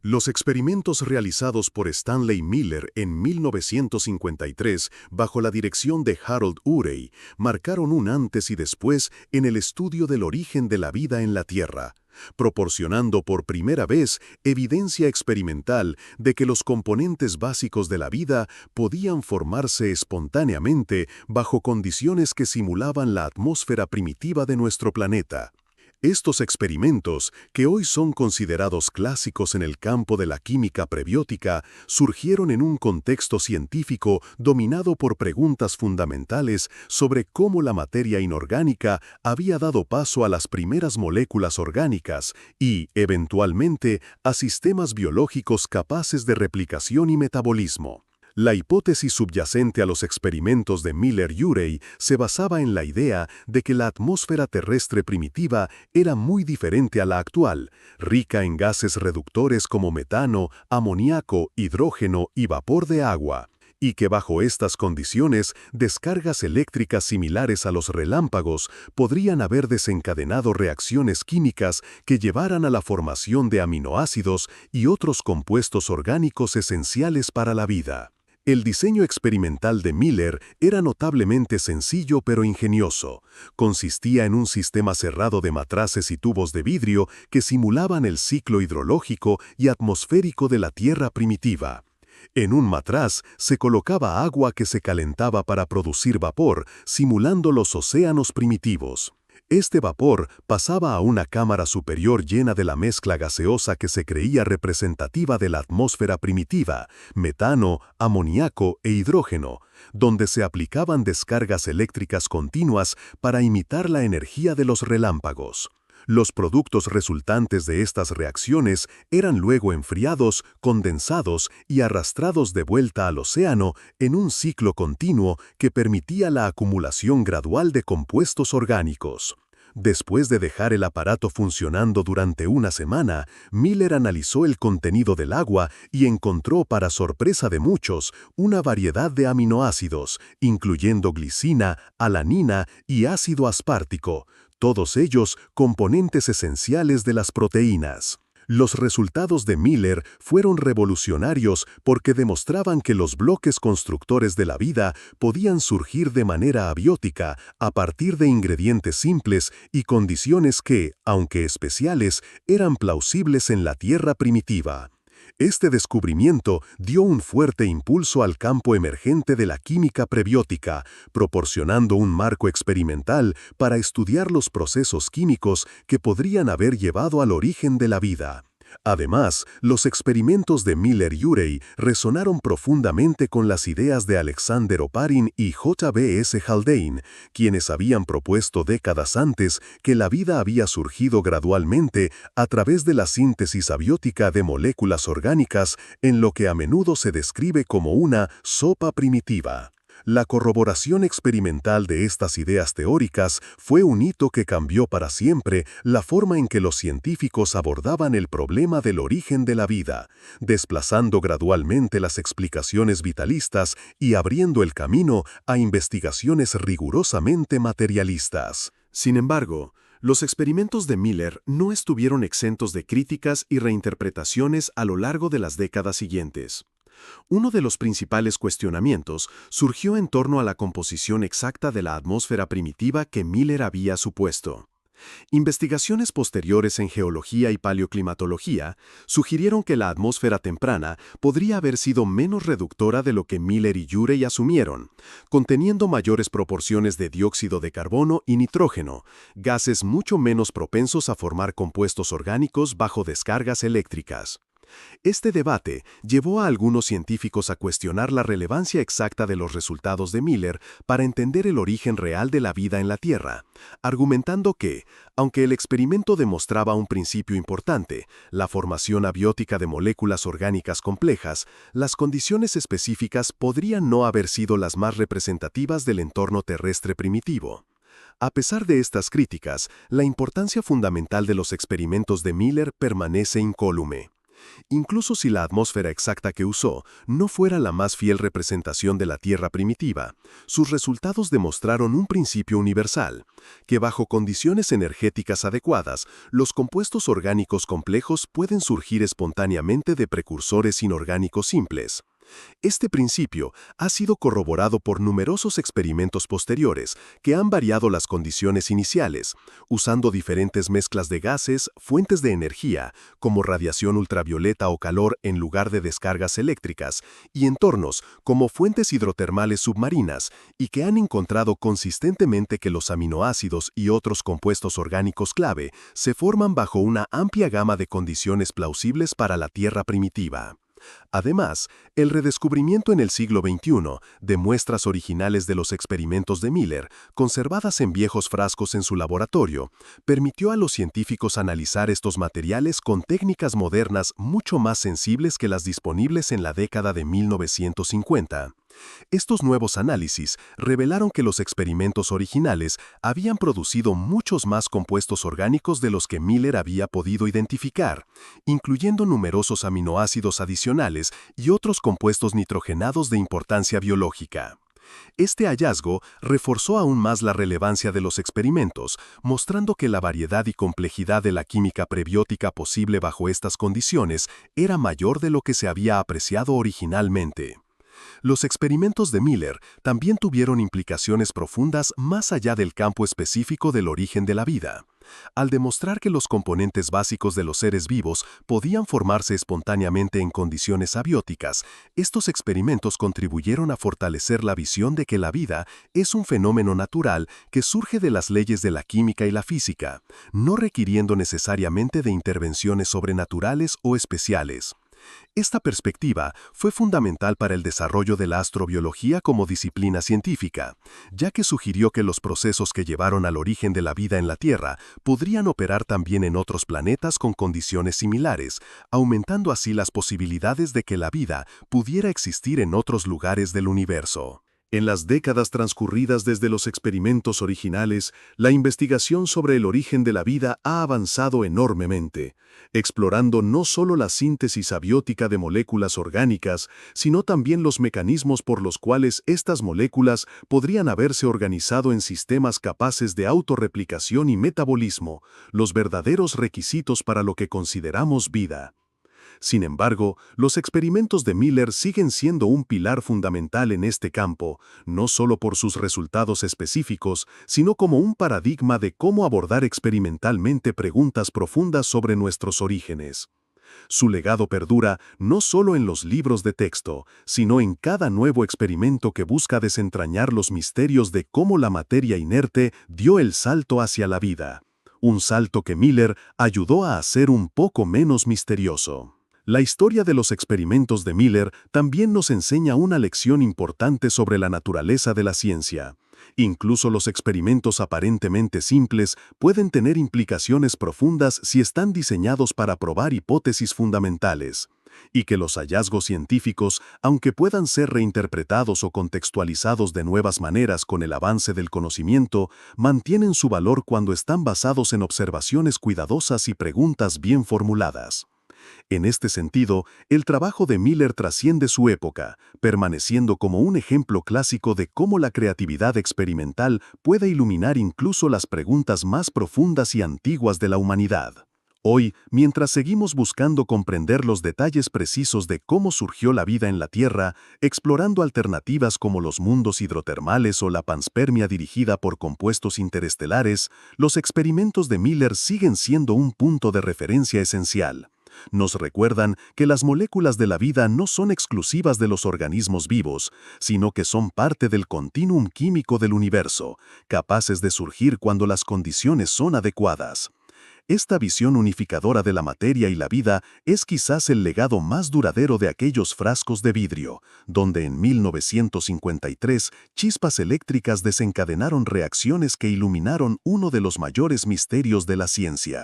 Los experimentos realizados por Stanley Miller en 1953 bajo la dirección de Harold Urey marcaron un antes y después en el estudio del origen de la vida en la Tierra, proporcionando por primera vez evidencia experimental de que los componentes básicos de la vida podían formarse espontáneamente bajo condiciones que simulaban la atmósfera primitiva de nuestro planeta. Estos experimentos, que hoy son considerados clásicos en el campo de la química prebiótica, surgieron en un contexto científico dominado por preguntas fundamentales sobre cómo la materia inorgánica había dado paso a las primeras moléculas orgánicas y, eventualmente, a sistemas biológicos capaces de replicación y metabolismo. La hipótesis subyacente a los experimentos de Miller y Urey se basaba en la idea de que la atmósfera terrestre primitiva era muy diferente a la actual, rica en gases reductores como metano, amoníaco, hidrógeno y vapor de agua, y que bajo estas condiciones, descargas eléctricas similares a los relámpagos podrían haber desencadenado reacciones químicas que llevaran a la formación de aminoácidos y otros compuestos orgánicos esenciales para la vida. El diseño experimental de Miller era notablemente sencillo pero ingenioso. Consistía en un sistema cerrado de matraces y tubos de vidrio que simulaban el ciclo hidrológico y atmosférico de la Tierra primitiva. En un matraz se colocaba agua que se calentaba para producir vapor, simulando los océanos primitivos. Este vapor pasaba a una cámara superior llena de la mezcla gaseosa que se creía representativa de la atmósfera primitiva, metano, amoníaco e hidrógeno, donde se aplicaban descargas eléctricas continuas para imitar la energía de los relámpagos. Los productos resultantes de estas reacciones eran luego enfriados, condensados y arrastrados de vuelta al océano en un ciclo continuo que permitía la acumulación gradual de compuestos orgánicos. Después de dejar el aparato funcionando durante una semana, Miller analizó el contenido del agua y encontró, para sorpresa de muchos, una variedad de aminoácidos, incluyendo glicina, alanina y ácido aspartico, todos ellos componentes esenciales de las proteínas. Los resultados de Miller fueron revolucionarios porque demostraban que los bloques constructores de la vida podían surgir de manera abiótica a partir de ingredientes simples y condiciones que, aunque especiales, eran plausibles en la Tierra primitiva. Este descubrimiento dio un fuerte impulso al campo emergente de la química prebiótica, proporcionando un marco experimental para estudiar los procesos químicos que podrían haber llevado al origen de la vida. Además, los experimentos de Miller y Urey resonaron profundamente con las ideas de Alexander Oparin y J.B.S. Haldane, quienes habían propuesto décadas antes que la vida había surgido gradualmente a través de la síntesis abiótica de moléculas orgánicas en lo que a menudo se describe como una sopa primitiva. La corroboración experimental de estas ideas teóricas fue un hito que cambió para siempre la forma en que los científicos abordaban el problema del origen de la vida, desplazando gradualmente las explicaciones vitalistas y abriendo el camino a investigaciones rigurosamente materialistas. Sin embargo, los experimentos de Miller no estuvieron exentos de críticas y reinterpretaciones a lo largo de las décadas siguientes. Uno de los principales cuestionamientos surgió en torno a la composición exacta de la atmósfera primitiva que Miller había supuesto. Investigaciones posteriores en geología y paleoclimatología sugirieron que la atmósfera temprana podría haber sido menos reductora de lo que Miller y Urey asumieron, conteniendo mayores proporciones de dióxido de carbono y nitrógeno, gases mucho menos propensos a formar compuestos orgánicos bajo descargas eléctricas. Este debate llevó a algunos científicos a cuestionar la relevancia exacta de los resultados de Miller para entender el origen real de la vida en la Tierra, argumentando que, aunque el experimento demostraba un principio importante, la formación abiótica de moléculas orgánicas complejas, las condiciones específicas podrían no haber sido las más representativas del entorno terrestre primitivo. A pesar de estas críticas, la importancia fundamental de los experimentos de Miller permanece incólume. Incluso si la atmósfera exacta que usó no fuera la más fiel representación de la Tierra primitiva, sus resultados demostraron un principio universal, que bajo condiciones energéticas adecuadas, los compuestos orgánicos complejos pueden surgir espontáneamente de precursores inorgánicos simples. Este principio ha sido corroborado por numerosos experimentos posteriores que han variado las condiciones iniciales, usando diferentes mezclas de gases, fuentes de energía, como radiación ultravioleta o calor en lugar de descargas eléctricas, y entornos como fuentes hidrotermales submarinas, y que han encontrado consistentemente que los aminoácidos y otros compuestos orgánicos clave se forman bajo una amplia gama de condiciones plausibles para la Tierra primitiva. Además, el redescubrimiento en el siglo XXI de muestras originales de los experimentos de Miller, conservadas en viejos frascos en su laboratorio, permitió a los científicos analizar estos materiales con técnicas modernas mucho más sensibles que las disponibles en la década de 1950. Estos nuevos análisis revelaron que los experimentos originales habían producido muchos más compuestos orgánicos de los que Miller había podido identificar, incluyendo numerosos aminoácidos adicionales y otros compuestos nitrogenados de importancia biológica. Este hallazgo reforzó aún más la relevancia de los experimentos, mostrando que la variedad y complejidad de la química prebiótica posible bajo estas condiciones era mayor de lo que se había apreciado originalmente. Los experimentos de Miller también tuvieron implicaciones profundas más allá del campo específico del origen de la vida. Al demostrar que los componentes básicos de los seres vivos podían formarse espontáneamente en condiciones abióticas, estos experimentos contribuyeron a fortalecer la visión de que la vida es un fenómeno natural que surge de las leyes de la química y la física, no requiriendo necesariamente de intervenciones sobrenaturales o especiales. Esta perspectiva fue fundamental para el desarrollo de la astrobiología como disciplina científica, ya que sugirió que los procesos que llevaron al origen de la vida en la Tierra podrían operar también en otros planetas con condiciones similares, aumentando así las posibilidades de que la vida pudiera existir en otros lugares del universo. En las décadas transcurridas desde los experimentos originales, la investigación sobre el origen de la vida ha avanzado enormemente, explorando no solo la síntesis abiótica de moléculas orgánicas, sino también los mecanismos por los cuales estas moléculas podrían haberse organizado en sistemas capaces de autorreplicación y metabolismo, los verdaderos requisitos para lo que consideramos vida. Sin embargo, los experimentos de Miller siguen siendo un pilar fundamental en este campo, no solo por sus resultados específicos, sino como un paradigma de cómo abordar experimentalmente preguntas profundas sobre nuestros orígenes. Su legado perdura no solo en los libros de texto, sino en cada nuevo experimento que busca desentrañar los misterios de cómo la materia inerte dio el salto hacia la vida. Un salto que Miller ayudó a hacer un poco menos misterioso. La historia de los experimentos de Miller también nos enseña una lección importante sobre la naturaleza de la ciencia. Incluso los experimentos aparentemente simples pueden tener implicaciones profundas si están diseñados para probar hipótesis fundamentales. Y que los hallazgos científicos, aunque puedan ser reinterpretados o contextualizados de nuevas maneras con el avance del conocimiento, mantienen su valor cuando están basados en observaciones cuidadosas y preguntas bien formuladas. En este sentido, el trabajo de Miller trasciende su época, permaneciendo como un ejemplo clásico de cómo la creatividad experimental puede iluminar incluso las preguntas más profundas y antiguas de la humanidad. Hoy, mientras seguimos buscando comprender los detalles precisos de cómo surgió la vida en la Tierra, explorando alternativas como los mundos hidrotermales o la panspermia dirigida por compuestos interestelares, los experimentos de Miller siguen siendo un punto de referencia esencial. Nos recuerdan que las moléculas de la vida no son exclusivas de los organismos vivos, sino que son parte del continuum químico del universo, capaces de surgir cuando las condiciones son adecuadas. Esta visión unificadora de la materia y la vida es quizás el legado más duradero de aquellos frascos de vidrio, donde en 1953 chispas eléctricas desencadenaron reacciones que iluminaron uno de los mayores misterios de la ciencia.